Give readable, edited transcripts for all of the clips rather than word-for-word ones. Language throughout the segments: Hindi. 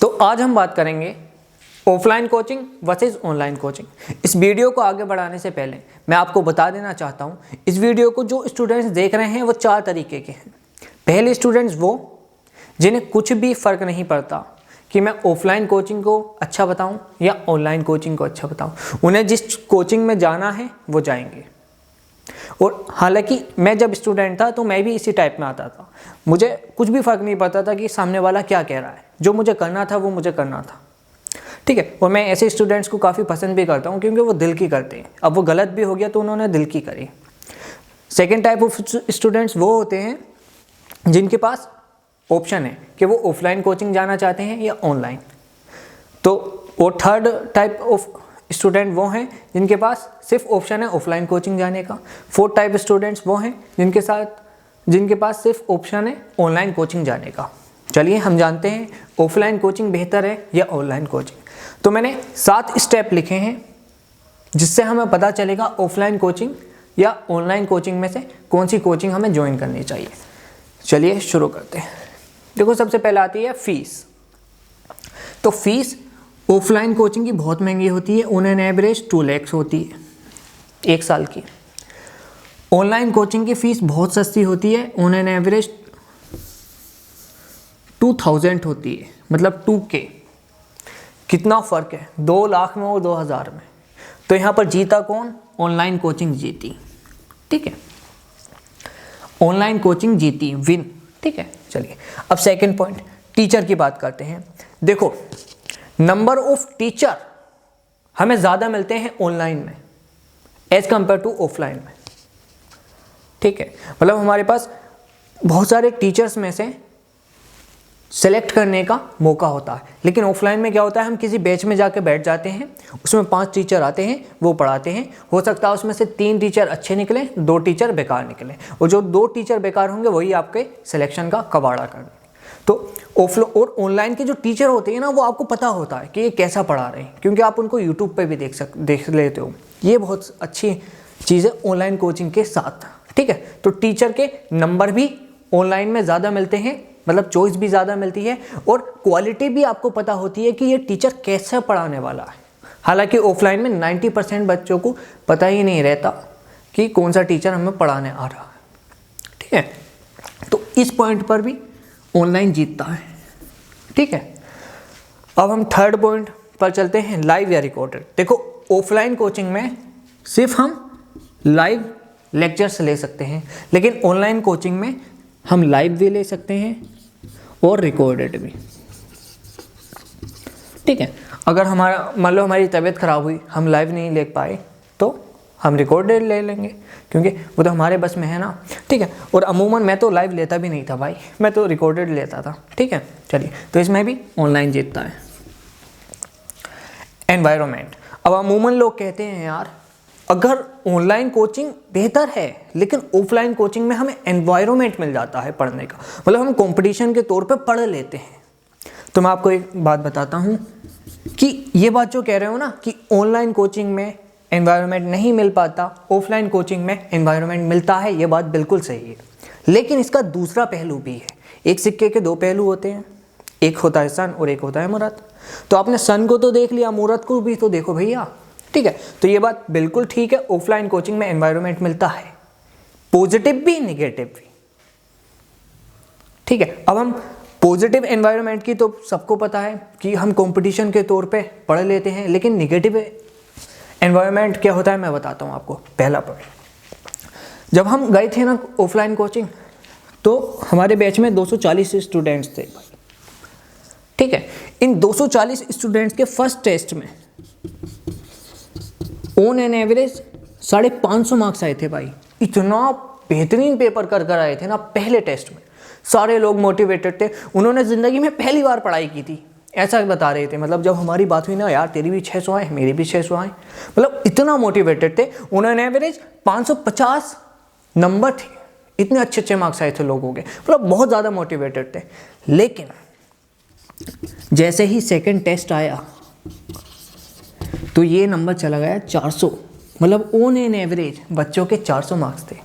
तो आज हम बात करेंगे offline coaching versus online coaching. इस वीडियो को आगे बढ़ाने से पहले मैं आपको बता देना चाहता हूँ, इस वीडियो को जो स्टूडेंट्स देख रहे हैं वो 4 तरीके के हैं। पहले स्टूडेंट्स वो जिन्हें कुछ भी फ़र्क नहीं पड़ता कि मैं ऑफलाइन कोचिंग को अच्छा बताऊँ या ऑनलाइन कोचिंग को अच्छा बताऊँ, उन्हें जिस कोचिंग में जाना है वो जाएंगे। और हालांकि मैं जब स्टूडेंट था तो मैं भी इसी टाइप में आता था, मुझे कुछ भी फ़र्क नहीं पड़ता था कि सामने वाला क्या कह रहा है, जो मुझे करना था वो मुझे करना था, ठीक है। और मैं ऐसे स्टूडेंट्स को काफ़ी पसंद भी करता हूँ क्योंकि वो दिल की करते हैं। अब वो गलत भी हो गया तो उन्होंने दिल की करी। सेकेंड टाइप ऑफ स्टूडेंट्स वो होते हैं जिनके पास ऑप्शन है कि वो ऑफलाइन कोचिंग जाना चाहते हैं या ऑनलाइन। तो वो थर्ड टाइप ऑफ स्टूडेंट वो हैं जिनके पास सिर्फ ऑप्शन है ऑफलाइन कोचिंग जाने का। फोर्थ टाइप स्टूडेंट्स वो हैं जिनके पास सिर्फ ऑप्शन है ऑनलाइन कोचिंग जाने का। चलिए हम जानते हैं ऑफलाइन कोचिंग बेहतर है या ऑनलाइन कोचिंग। तो मैंने 7 स्टेप लिखे हैं जिससे हमें पता चलेगा ऑफलाइन कोचिंग या ऑनलाइन कोचिंग में से कौन सी कोचिंग हमें ज्वाइन करनी चाहिए। चलिए शुरू करते हैं। देखो, सबसे पहले आती है फीस। तो फीस ऑफलाइन कोचिंग की बहुत महंगी होती है, ऑन एन एवरेज 2 lakhs होती है 1 साल की। ऑनलाइन कोचिंग की फ़ीस बहुत सस्ती होती है, ऑन एन एवरेज 2000 होती है, मतलब 2K। कितना फ़र्क है 2 लाख में और 2000 में। तो यहाँ पर जीता कौन? ऑनलाइन कोचिंग जीती, ठीक है। ऑनलाइन कोचिंग जीती, विन, ठीक है। चलिए अब सेकंड पॉइंट, टीचर की बात करते हैं। देखो, नंबर ऑफ टीचर हमें ज़्यादा मिलते हैं ऑनलाइन में एज़ कम्पेयर टू ऑफलाइन में, ठीक है। मतलब हमारे पास बहुत सारे टीचर्स में से सेलेक्ट करने का मौका होता है, लेकिन ऑफलाइन में क्या होता है, हम किसी बैच में जाके बैठ जाते हैं, उसमें 5 टीचर आते हैं, वो पढ़ाते हैं। हो सकता है उसमें से 3 टीचर अच्छे निकले, 2 टीचर बेकार निकले, और जो 2 टीचर बेकार होंगे वही आपके सिलेक्शन का कबाड़ा कर। तो और ऑनलाइन के जो टीचर होते हैं ना, वो आपको पता होता है कि ये कैसा पढ़ा रहे हैं, क्योंकि आप उनको यूट्यूब पे भी देख लेते हो। ये बहुत अच्छी चीज़ है ऑनलाइन कोचिंग के साथ, ठीक है। तो टीचर के नंबर भी ऑनलाइन में ज़्यादा मिलते हैं, मतलब चॉइस भी ज़्यादा मिलती है, और क्वालिटी भी आपको पता होती है कि ये टीचर कैसे पढ़ाने वाला है। हालांकि ऑफलाइन में 90% बच्चों को पता ही नहीं रहता कि कौन सा टीचर हमें पढ़ाने आ रहा है, ठीक है। तो इस पॉइंट पर भी ऑनलाइन जीतता है, ठीक है। अब हम थर्ड पॉइंट पर चलते हैं, लाइव या रिकॉर्डेड। देखो, ऑफलाइन कोचिंग में सिर्फ हम लाइव लेक्चर्स ले सकते हैं, लेकिन ऑनलाइन कोचिंग में हम लाइव भी ले सकते हैं और रिकॉर्डेड भी, ठीक है। अगर मान लो हमारी तबीयत ख़राब हुई, हम लाइव नहीं ले पाए, तो हम रिकॉर्डेड ले लेंगे, क्योंकि वो तो हमारे बस में है ना, ठीक है। और अमूमन मैं तो लाइव लेता भी नहीं था भाई, मैं तो रिकॉर्डेड लेता था, ठीक है। चलिए, तो इसमें भी ऑनलाइन जीतता है। एनवायरनमेंट। अब अमूमन लोग कहते हैं यार, अगर ऑनलाइन कोचिंग बेहतर है लेकिन ऑफलाइन कोचिंग में हमें एनवायरनमेंट मिल जाता है पढ़ने का, मतलब हम कंपटीशन के तौर पे पढ़ लेते हैं। तो मैं आपको एक बात बताता हूँ कि ये बात जो कह रहे हो ना कि ऑनलाइन कोचिंग में एनवायरनमेंट नहीं मिल पाता, ऑफलाइन कोचिंग में एनवायरनमेंट मिलता है, ये बात बिल्कुल सही है। लेकिन इसका दूसरा पहलू भी है। एक सिक्के के 2 पहलू होते हैं, एक होता है सन और एक होता है मूरत। तो आपने सन को तो देख लिया, मूरत को भी तो देखो भैया, ठीक है। तो ये बात बिल्कुल ठीक है, ऑफलाइन कोचिंग में एनवायरनमेंट मिलता है, पॉजिटिव भी निगेटिव भी, ठीक है। अब हम पॉजिटिव एनवायरनमेंट की तो सबको पता है कि हम कंपटीशन के तौर पे पढ़ लेते हैं, लेकिन निगेटिव एनवायरनमेंट क्या होता है मैं बताता हूँ आपको। पहला पॉइंट, जब हम गए थे ना ऑफलाइन कोचिंग, तो हमारे बैच में 240 स्टूडेंट्स थे, ठीक है। इन 240 स्टूडेंट्स के फर्स्ट टेस्ट में ऑन एन एवरेज 550 मार्क्स आए थे भाई। इतना बेहतरीन पेपर कर आए थे ना पहले टेस्ट में। सारे लोग मोटिवेटेड थे, उन्होंने ज़िंदगी में पहली बार पढ़ाई की थी, ऐसा बता रहे थे। मतलब जब हमारी बात हुई ना, यार तेरी भी 600 आए, मेरे भी 600 आए, मतलब इतना मोटिवेटेड थे। उन्होंने एवरेज 550 नंबर थे, इतने अच्छे मार्क्स आए थे लोगों के, मतलब बहुत ज़्यादा मोटिवेटेड थे। लेकिन जैसे ही सेकंड टेस्ट आया तो ये नंबर चला गया 400, मतलब ऑन एन एवरेज बच्चों के 400 मार्क्स थे।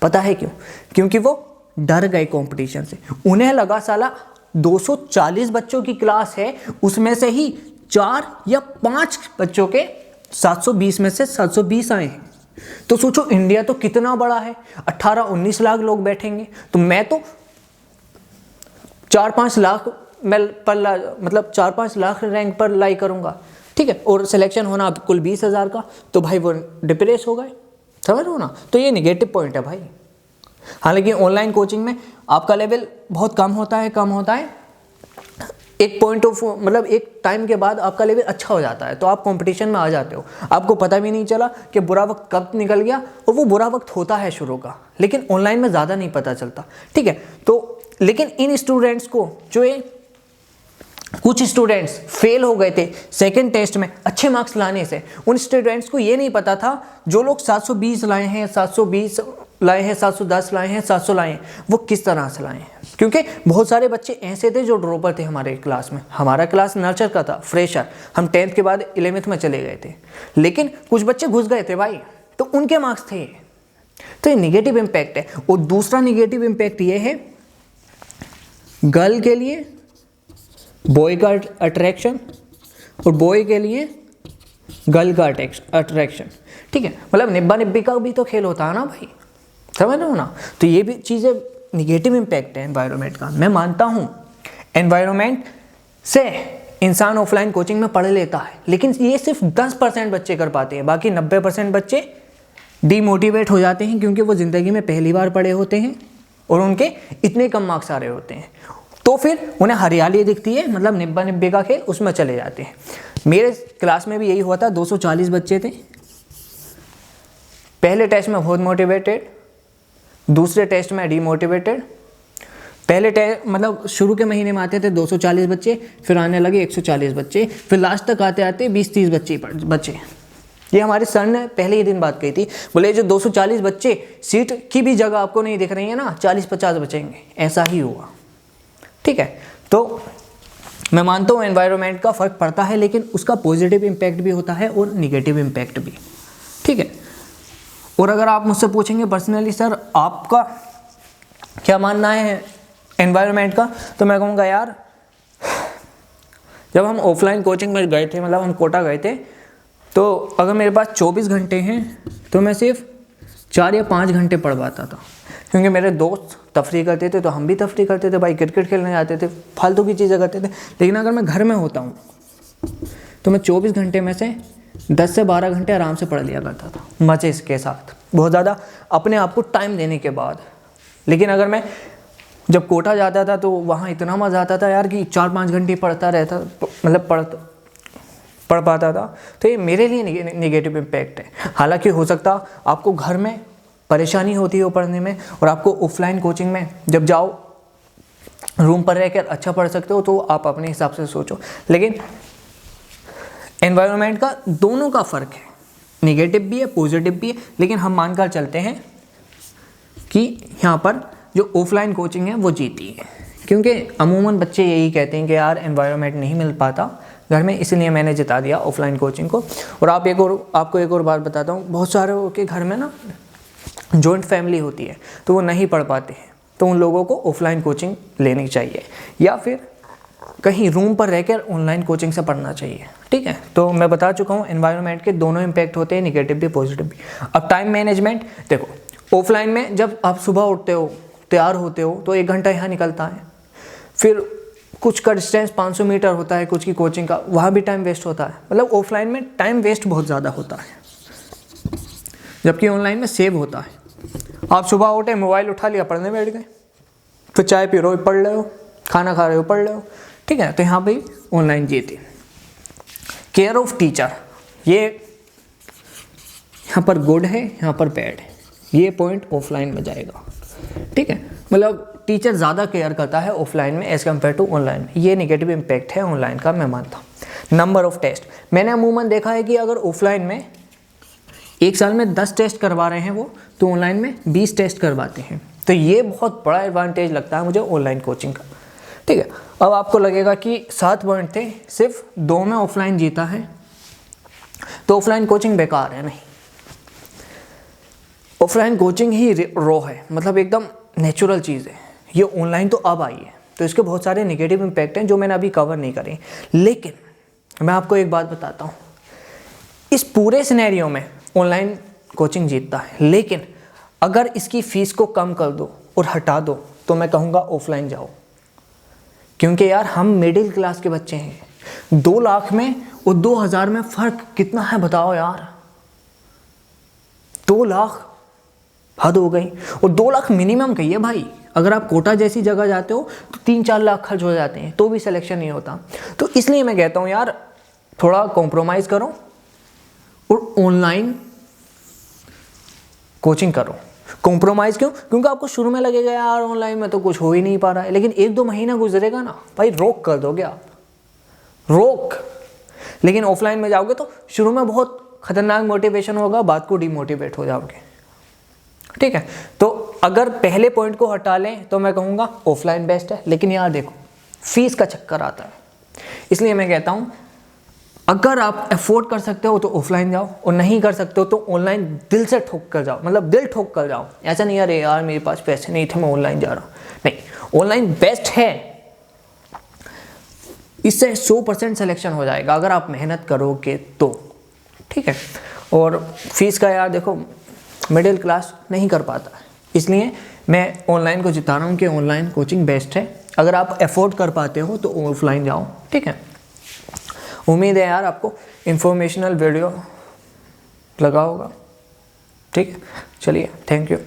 पता है क्यों? क्योंकि वो डर गए कंपटीशन से। उन्हें लगा साला 240 बच्चों की क्लास है, उसमें से ही 4 या 5 बच्चों के 720 में से 720 आए हैं। तो सोचो इंडिया तो कितना बड़ा है, 18-19 लाख लोग बैठेंगे, तो मैं तो 4-5 लाख मतलब 4-5 लाख रैंक पर लाई करूंगा, ठीक है। और सिलेक्शन होना कुल 20,000 का, तो भाई वो डिप्रेस हो गए, समझ रहे हो ना। तो ये निगेटिव पॉइंट है भाई। हालांकि ऑनलाइन कोचिंग में आपका लेवल बहुत कम होता है, एक पॉइंट ऑफ मतलब एक टाइम के बाद आपका लेवल अच्छा हो जाता है, तो आप कंपटीशन में आ जाते हो, आपको पता भी नहीं चला कि बुरा वक्त कब निकल गया, और वो बुरा वक्त होता है शुरू का, लेकिन ऑनलाइन में ज़्यादा नहीं पता चलता, ठीक है। तो लेकिन इन स्टूडेंट्स को जो ये कुछ स्टूडेंट्स फेल हो गए थे सेकंड टेस्ट में अच्छे मार्क्स लाने से, उन स्टूडेंट्स को ये नहीं पता था जो लोग 720 लाए हैं, 720 लाए हैं, 710 लाए हैं, 700 लाए हैं, वो किस तरह से लाए हैं। क्योंकि बहुत सारे बच्चे ऐसे थे जो ड्रॉपर थे हमारे क्लास में। हमारा क्लास नर्चर का था, फ्रेशर, हम 10th के बाद 11th में चले गए थे, लेकिन कुछ बच्चे घुस गए थे भाई, तो उनके मार्क्स थे। तो ये निगेटिव इम्पैक्ट है। और दूसरा निगेटिव इम्पैक्ट ये है, गर्ल के लिए बॉय का अट्रैक्शन और बॉय के लिए गर्ल का अट्रैक्शन, ठीक है। मतलब निब्बा निब्बी का भी तो खेल होता है ना भाई, समझ रहे हो ना। तो ये भी चीज़ें निगेटिव इम्पैक्ट है एनवायरनमेंट का। मैं मानता हूँ एनवायरनमेंट से इंसान ऑफलाइन कोचिंग में पढ़ लेता है, लेकिन ये सिर्फ 10% बच्चे कर पाते हैं, बाकी 90% बच्चे डीमोटिवेट हो जाते हैं, क्योंकि वो ज़िंदगी में पहली बार पढ़े होते हैं और उनके इतने कम मार्क्स आ रहे होते हैं, तो फिर उन्हें हरियाली दिखती है, मतलब निब्बा निब्बे का खेल, उसमें चले जाते हैं। मेरे क्लास में भी यही हुआ था, 240 बच्चे थे। पहले टेस्ट में बहुत मोटिवेटेड, दूसरे टेस्ट में डीमोटिवेटेड। पहले टेस्ट मतलब शुरू के महीने में आते थे 240 बच्चे, फिर आने लगे 140 बच्चे, फिर लास्ट तक आते आते 20-30 बच्चे। ये हमारे सर ने पहले ही दिन बात कही थी, बोले जो 240 बच्चे, सीट की भी जगह आपको नहीं दिख रही है ना, 40-50 बचेंगे। ऐसा ही हुआ, ठीक है। तो मैं मानता हूँ एनवायरनमेंट का फ़र्क पड़ता है, लेकिन उसका पॉजिटिव इम्पैक्ट भी होता है और निगेटिव इम्पैक्ट भी, ठीक है। और अगर आप मुझसे पूछेंगे पर्सनली सर आपका क्या मानना है एनवायरनमेंट का, तो मैं कहूँगा यार, जब हम ऑफलाइन कोचिंग में गए थे, मतलब हम कोटा गए थे, तो अगर मेरे पास 24 घंटे हैं तो मैं सिर्फ 4 या 5 घंटे पढ़ पाता था, क्योंकि मेरे दोस्त तफरीह करते थे तो हम भी तफरीह करते थे भाई, क्रिकेट खेलने जाते थे, फालतू की चीज़ें करते थे। लेकिन अगर मैं घर में होता हूँ तो मैं 24 घंटे में से 10 से 12 घंटे आराम से पढ़ लिया करता था, मज़े के साथ, बहुत ज़्यादा अपने आप को टाइम देने के बाद। लेकिन अगर मैं जब कोटा जाता था तो वहाँ इतना मज़ा आता था यार कि 4-5 घंटे पढ़ता रहता, मतलब पढ़ पाता था। तो ये मेरे लिए निगेटिव इम्पैक्ट है। हालांकि हो सकता आपको घर में परेशानी होती है पढ़ने में, और आपको ऑफलाइन कोचिंग में जब जाओ रूम पर रहकर अच्छा पढ़ सकते हो, तो आप अपने हिसाब से सोचो। लेकिन एनवायरनमेंट का दोनों का फ़र्क है, निगेटिव भी है पॉजिटिव भी है। लेकिन हम मानकर चलते हैं कि यहाँ पर जो ऑफलाइन कोचिंग है वो जीती है, क्योंकि अमूमन बच्चे यही कहते हैं कि यार एनवायरनमेंट नहीं मिल पाता घर में, इसलिए मैंने जिता दिया ऑफलाइन कोचिंग को। और आपको एक और बात बताता हूँ, बहुत सारे के घर में ना जॉइंट फैमिली होती है, तो वो नहीं पढ़ पाते हैं, तो उन लोगों को ऑफलाइन कोचिंग लेनी चाहिए, या फिर कहीं रूम पर रहकर ऑनलाइन कोचिंग से पढ़ना चाहिए, ठीक है। तो मैं बता चुका हूँ एनवायरनमेंट के दोनों इम्पैक्ट होते हैं, निगेटिव भी पॉजिटिव भी। अब टाइम मैनेजमेंट देखो, ऑफलाइन में जब आप सुबह उठते हो, तैयार होते हो, तो 1 घंटा यहाँ निकलता है, फिर कुछ का डिस्टेंस 500 मीटर होता है, कुछ की कोचिंग का, वहाँ भी टाइम वेस्ट होता है। मतलब ऑफलाइन में टाइम वेस्ट बहुत ज़्यादा होता है, जबकि ऑनलाइन में सेव होता है। आप सुबह उठे, मोबाइल उठा लिया, पढ़ने बैठ गए, फिर चाय पी रहे हो पढ़ रहे हो, खाना खा रहे हो पढ़ रहे हो, ठीक है। तो यहाँ पे ऑनलाइन जीती। केयर ऑफ टीचर, ये यहाँ पर गुड है, यहाँ पर बैड है, ये पॉइंट ऑफलाइन में जाएगा, ठीक है। मतलब टीचर ज़्यादा केयर करता है ऑफलाइन में एज़ कम्पेयर टू ऑनलाइन में, ये निगेटिव इम्पैक्ट है ऑनलाइन का, मैं मानता हूँ। नंबर ऑफ टेस्ट, मैंने अमूमन देखा है कि अगर ऑफलाइन में 1 साल में 10 टेस्ट करवा रहे हैं वो, तो ऑनलाइन में 20 टेस्ट करवाते हैं। तो ये बहुत बड़ा एडवांटेज लगता है मुझे ऑनलाइन कोचिंग का, ठीक है। अब आपको लगेगा कि 7 पॉइंट थे, सिर्फ 2 में ऑफलाइन जीता है, तो ऑफलाइन कोचिंग बेकार है। नहीं, ऑफलाइन कोचिंग ही रॉ है, मतलब एकदम नेचुरल चीज़ है। ये ऑनलाइन तो अब आई है, तो इसके बहुत सारे नेगेटिव इम्पैक्ट हैं जो मैंने अभी कवर नहीं करे। लेकिन मैं आपको एक बात बताता हूँ, इस पूरे सिनेरियो में ऑनलाइन कोचिंग जीतता है, लेकिन अगर इसकी फ़ीस को कम कर दो और हटा दो तो मैं कहूँगा ऑफलाइन जाओ। क्योंकि यार हम मिडिल क्लास के बच्चे हैं, 2 लाख में और 2000 में फ़र्क कितना है बताओ यार। 2 लाख हद हो गई, और 2 लाख मिनिमम कहिए भाई। अगर आप कोटा जैसी जगह जाते हो तो 3-4 लाख खर्च हो जाते हैं, तो भी सिलेक्शन नहीं होता। तो इसलिए मैं कहता हूँ यार थोड़ा कॉम्प्रोमाइज़ करो और ऑनलाइन कोचिंग करो। कॉम्प्रोमाइज़ क्यों? क्योंकि आपको शुरू में लगेगा यार ऑनलाइन में तो कुछ हो ही नहीं पा रहा है, लेकिन 1-2 महीना गुजरेगा ना भाई, रोक कर दोगे आप, रोक। लेकिन ऑफलाइन में जाओगे तो शुरू में बहुत खतरनाक मोटिवेशन होगा, बाद को डिमोटिवेट हो जाओगे। ठीक है, तो अगर पहले पॉइंट को हटा लें तो मैं कहूँगा ऑफलाइन बेस्ट है। लेकिन यार देखो फीस का चक्कर आता है, इसलिए मैं कहता हूँ अगर आप अफोर्ड कर सकते हो तो ऑफलाइन जाओ, और नहीं कर सकते हो तो ऑनलाइन दिल से ठोक कर जाओ, मतलब दिल ठोक कर जाओ। ऐसा नहीं अरे यार मेरे पास पैसे नहीं थे मैं ऑनलाइन जा रहा हूँ, नहीं, ऑनलाइन बेस्ट है। इससे 100% सिलेक्शन हो जाएगा अगर आप मेहनत करोगे तो। ठीक है, और फीस का यार देखो मिडिल क्लास नहीं कर पाता है, इसलिए मैं ऑनलाइन को जिता रहा हूँ कि ऑनलाइन कोचिंग बेस्ट है। अगर आप अफोर्ड कर पाते हो तो ऑफलाइन जाओ। ठीक है, उम्मीद है यार आपको इंफॉर्मेशनल वीडियो लगा होगा। ठीक है, चलिए, थैंक यू।